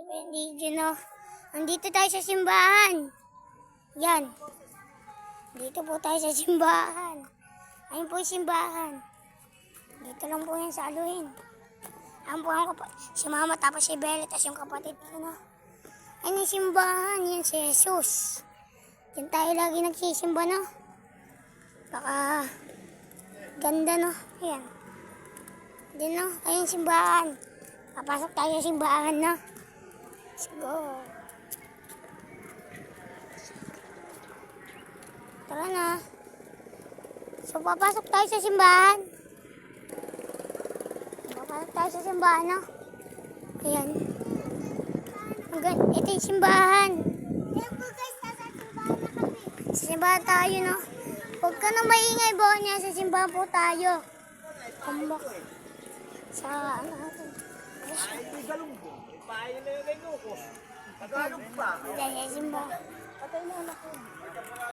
Hindi, no? Nandito tayo sa simbahan. Yan. Dito po tayo sa simbahan. Ayun po yung simbahan. Dito lang po yan sa aluhin. Ayun po ang si mama tapos si Bella tapos yung kapatid. Ano? Ayun yung simbahan. Yan si Jesus. Yan tayo lagi nagsisimba, no? Baka ganda, no? Ayan. Din, no? Ayun simbahan. Papasok tayo sa simbahan, no? Let's go. Tara na. So, papasok tayo sa simbahan. Papasok tayo sa simbahan, no? Ayan. Ito yung simbahan. Ayan po guys, nasa simbahan na kami. Sa simbahan tayo, no? Huwag ka nang maingay, Bonya. Sa simbahan po tayo. Kumbak. Sa ano natin. Ay, galunggong. Pahay na yung ko. Tagalog pa. Sa simbahan. Patay na anak ko.